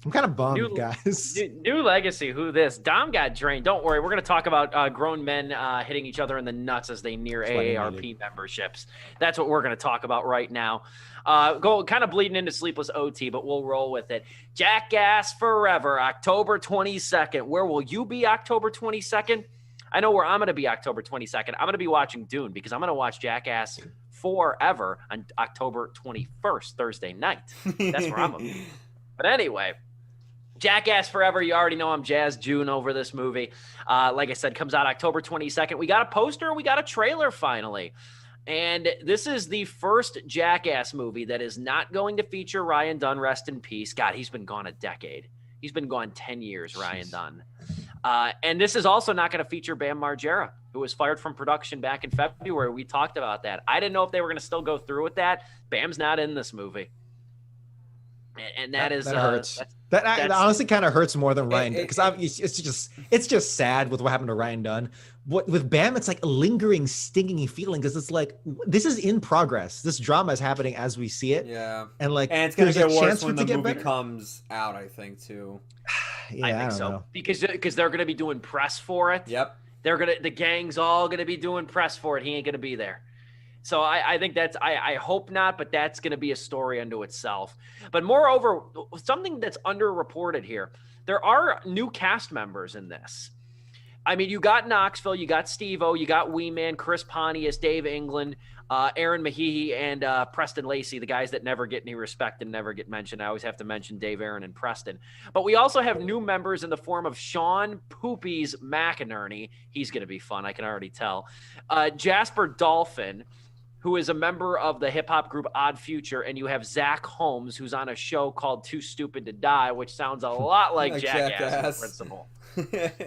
I'm kind of bummed, guys. New legacy. Who this? Dom got drained. Don't worry. We're going to talk about grown men hitting each other in the nuts as they near That's what I AARP needed. memberships. That's what we're going to talk about right now. Go kind of bleeding into Sleepless OT, but we'll roll with it. Jackass Forever, October 22nd. Where will you be October 22nd? I know where I'm going to be October 22nd. I'm going to be watching Dune because I'm going to watch Jackass Forever on October 21st, Thursday night. That's where I'm going to be. But anyway, Jackass Forever, you already know I'm Jazz June over this movie. Like I said, comes out October 22nd. We got a poster, we got a trailer finally. And this is the first Jackass movie that is not going to feature Ryan Dunn, rest in peace. God, he's been gone a decade. He's been gone 10 years, Ryan Dunn. And this is also not going to feature Bam Margera, who was fired from production back in February. We talked about that. I didn't know if they were going to still go through with that. Bam's not in this movie. And that hurts. That honestly kind of hurts more than Ryan, because it's just sad with what happened to Ryan Dunn. With Bam, it's like a lingering, stinging feeling, because it's like this is in progress. This drama is happening as we see it. Yeah, and it's gonna get worse when the movie comes out, I think too. Yeah, I think so know. because they're gonna be doing press for it. Yep, the gang's all gonna be doing press for it. He ain't gonna be there. So I think I hope not, but that's going to be a story unto itself. But moreover, something that's underreported here, there are new cast members in this. I mean, you got Knoxville, you got Steve-O, you got Wee Man, Chris Pontius, Dave England, Aaron Mahihi, and Preston Lacey, the guys that never get any respect and never get mentioned. I always have to mention Dave, Aaron, and Preston. But we also have new members in the form of Sean Poopies McInerney. He's going to be fun, I can already tell. Jasper Dolphin, who is a member of the hip-hop group Odd Future, and you have Zach Holmes, who's on a show called Too Stupid to Die, which sounds a lot like Jackass in principle.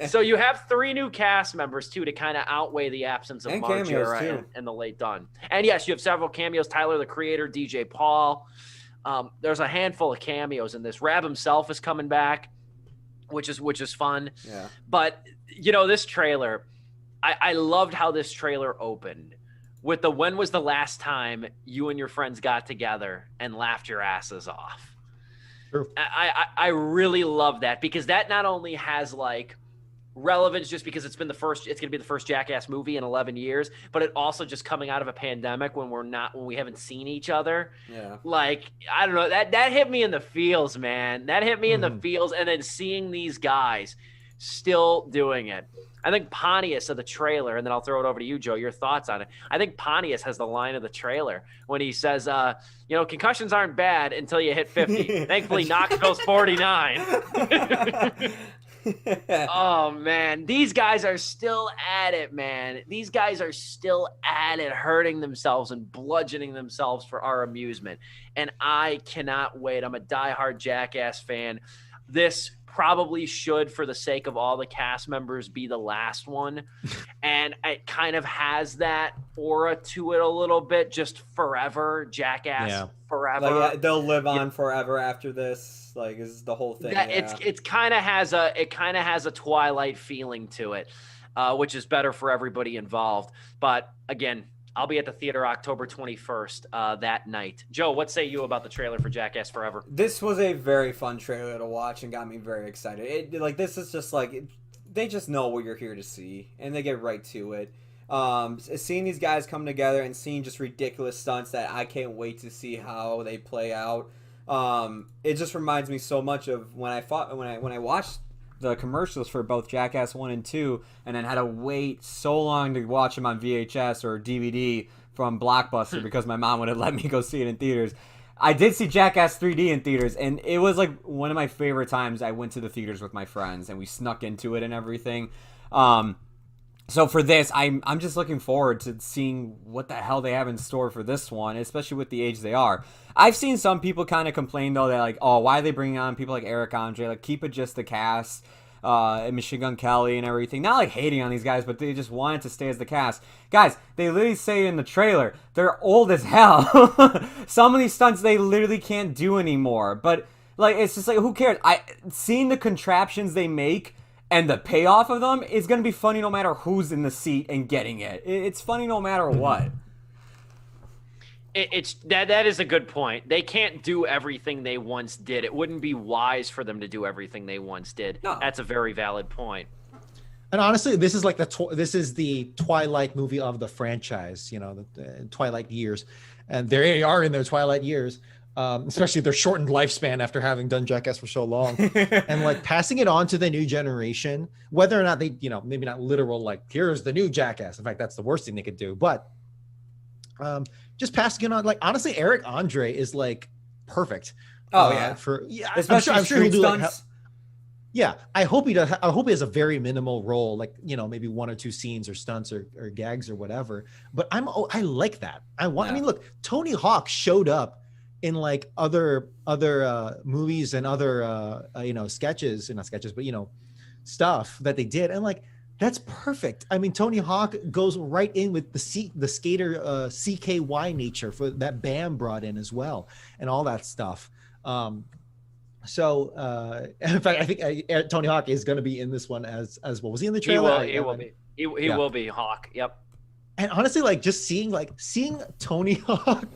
So you have 3 new cast members, too, to kind of outweigh the absence of Margera and the late Dunn. And, yes, you have several cameos. Tyler, the Creator, DJ Paul. There's a handful of cameos in this. Rab himself is coming back, which is fun. Yeah. But, you know, this trailer, I loved how this trailer opened. With the when was the last time you and your friends got together and laughed your asses off? True. I really love that, because that not only has like relevance just because it's going to be the first Jackass movie in 11 years, but it also just coming out of a pandemic when we haven't seen each other. Yeah. Like, I don't know, that hit me in the feels, man. That hit me in the feels. And then seeing these guys still doing it. I think Pontius of the trailer, and then I'll throw it over to you, Joe, your thoughts on it. I think Pontius has the line of the trailer when he says, concussions aren't bad until you hit 50. Thankfully, Knoxville's 49. Oh, man. These guys are still at it, man. These guys are still at it, hurting themselves and bludgeoning themselves for our amusement. And I cannot wait. I'm a diehard Jackass fan. This probably should, for the sake of all the cast members, be the last one. And it kind of has that aura to it a little bit, just forever, Jackass forever. Like, they'll live on forever after this, like, is the whole thing. It kind of has a Twilight feeling to it, which is better for everybody involved. But again, I'll be at the theater October 21st that night. Joe, what say you about the trailer for Jackass Forever? This was a very fun trailer to watch and got me very excited. This is just like, they just know what you're here to see, and they get right to it. Seeing these guys come together and seeing just ridiculous stunts that I can't wait to see how they play out. It just reminds me so much of when I watched the commercials for both Jackass 1 and 2, and then had to wait so long to watch them on VHS or DVD from Blockbuster because my mom wouldn't let me go see it in theaters. I did see Jackass 3D in theaters, and it was like one of my favorite times. I went to the theaters with my friends, and we snuck into it and everything. So for this, I'm just looking forward to seeing what the hell they have in store for this one, especially with the age they are. I've seen some people kind of complain, though, that like, oh, why are they bringing on people like Eric Andre? Like, keep it just the cast, and Machine Gun Kelly and everything. Not like hating on these guys, but they just wanted to stay as the cast. Guys, they literally say in the trailer, they're old as hell. Some of these stunts they literally can't do anymore. But like, it's just like, who cares? Seeing the contraptions they make and the payoff of them is going to be funny no matter who's in the seat and getting it. It's funny no matter what. It's that is a good point. They can't do everything they once did. It wouldn't be wise for them to do everything they once did. No. That's a very valid point. And honestly, this is like this is the Twilight movie of the franchise, you know, the Twilight years, and they are in their Twilight years, especially their shortened lifespan after having done Jackass for so long, and like passing it on to the new generation, whether or not they, you know, maybe not literal like here's the new Jackass. In fact, that's the worst thing they could do, but just passing it on. Like honestly, Eric Andre is like perfect. Oh yeah, especially I'm sure he'll do like. Yeah, I hope he does. I hope he has a very minimal role, like, you know, maybe 1 or 2 scenes or stunts or gags or whatever. But I like that. I mean, look, Tony Hawk showed up in like other movies and other you know, sketches, and not sketches, but you know, stuff that they did, and like that's perfect. I mean, Tony Hawk goes right in with the skater CKY nature for that Bam brought in as well, and all that stuff. So, in fact, I think Tony Hawk is going to be in this one as well. Was he in the trailer? He will be. He will be Hawk. Yep. And honestly, like just seeing Tony Hawk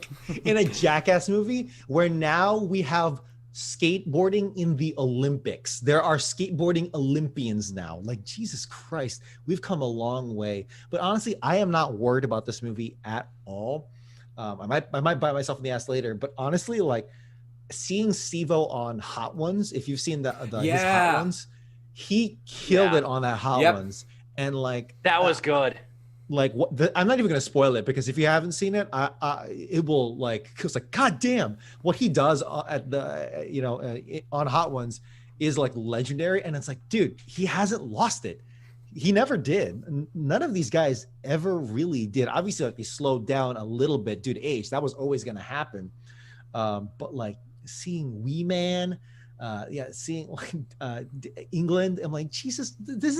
in a Jackass movie, where now we have skateboarding in the Olympics. There are skateboarding Olympians now. Like Jesus Christ, we've come a long way. But honestly, I am not worried about this movie at all. I might bite myself in the ass later, but honestly, like, seeing Steve-O on Hot Ones, if you've seen his Hot Ones, he killed it on that Hot Ones, and like that was good. Like I'm not even gonna spoil it, because if you haven't seen it, it will like, it's like God damn, what he does at the on Hot Ones is like legendary, and it's like, dude, he hasn't lost it. He never did. None of these guys ever really did. Obviously, like, they slowed down a little bit due to age. That was always gonna happen. But like, seeing Wee Man, seeing like England, I'm like, Jesus, this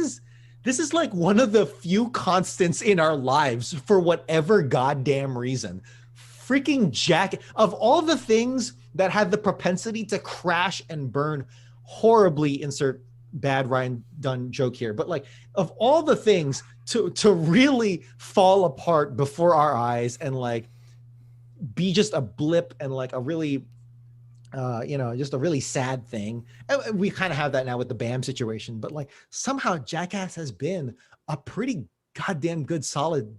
is like one of the few constants in our lives for whatever goddamn reason. Freaking Jack, of all the things that had the propensity to crash and burn horribly, insert bad Ryan Dunn joke here, but like, of all the things to really fall apart before our eyes and like be just a blip and like a really just a really sad thing. And we kind of have that now with the Bam situation, but like somehow Jackass has been a pretty goddamn good, solid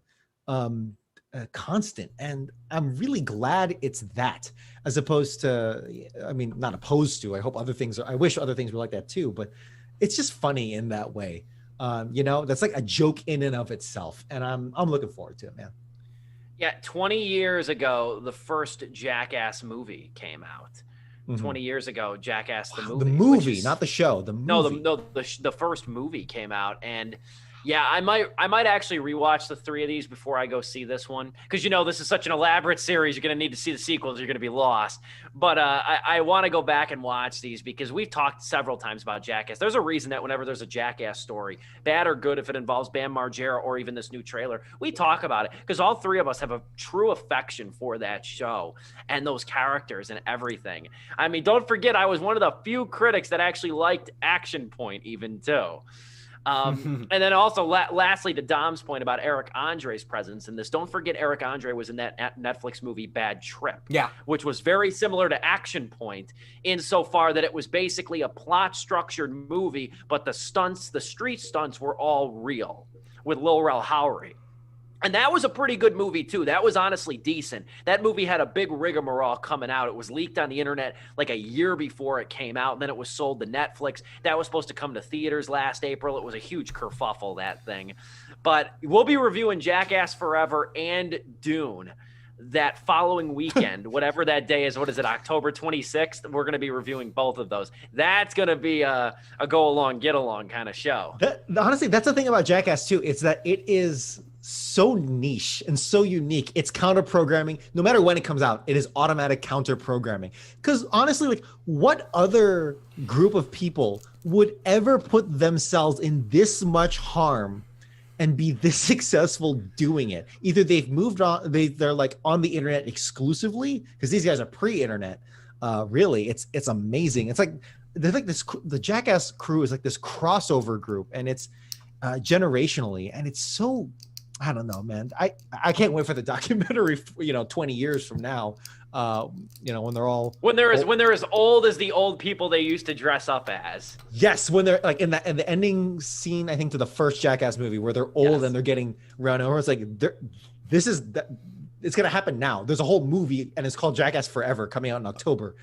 constant. And I'm really glad it's that, as opposed to, I mean, not opposed to, I wish other things were like that too, but it's just funny in that way. That's like a joke in and of itself. And I'm looking forward to it, man. Yeah. 20 years ago, the first Jackass movie came out. 20 years ago, Jackass the movie. The movie, not the show. The movie. The first movie came out, and yeah, I might actually rewatch the 3 of these before I go see this one, because this is such an elaborate series. You're going to need to see the sequels. You're going to be lost. But I want to go back and watch these, because we've talked several times about Jackass. There's a reason that whenever there's a Jackass story, bad or good, if it involves Bam Margera or even this new trailer, we talk about it, because all 3 of us have a true affection for that show and those characters and everything. I mean, don't forget, I was one of the few critics that actually liked Action Point even too. And then also, lastly, to Dom's point about Eric Andre's presence in this, don't forget Eric Andre was in that Netflix movie Bad Trip, which was very similar to Action Point insofar that it was basically a plot-structured movie, but the street stunts were all real with Lil Rel Howery. And that was a pretty good movie, too. That was honestly decent. That movie had a big rigmarole coming out. It was leaked on the internet like a year before it came out, and then it was sold to Netflix. That was supposed to come to theaters last April. It was a huge kerfuffle, that thing. But we'll be reviewing Jackass Forever and Dune that following weekend, whatever that day is. What is it, October 26th? We're going to be reviewing both of those. That's going to be a go-along, get-along kind of show. Honestly, that's the thing about Jackass, too. It's that it is so niche and so unique. It's counter programming. No matter when it comes out, it is automatic counter programming. Because honestly, like, what other group of people would ever put themselves in this much harm and be this successful doing it? Either they've moved on, they're like on the internet exclusively, because these guys are pre-internet. Really, it's amazing. It's like they're like this. The Jackass crew is like this crossover group, and it's generationally, and it's so I don't know, man. I can't wait for the documentary, 20 years from now, when they're all when they're as old as the old people they used to dress up as. Yes, when they're like in the ending scene, I think, to the first Jackass movie, where they're old and they're getting run over. It's like it's gonna happen now. There's a whole movie and it's called Jackass Forever coming out in October.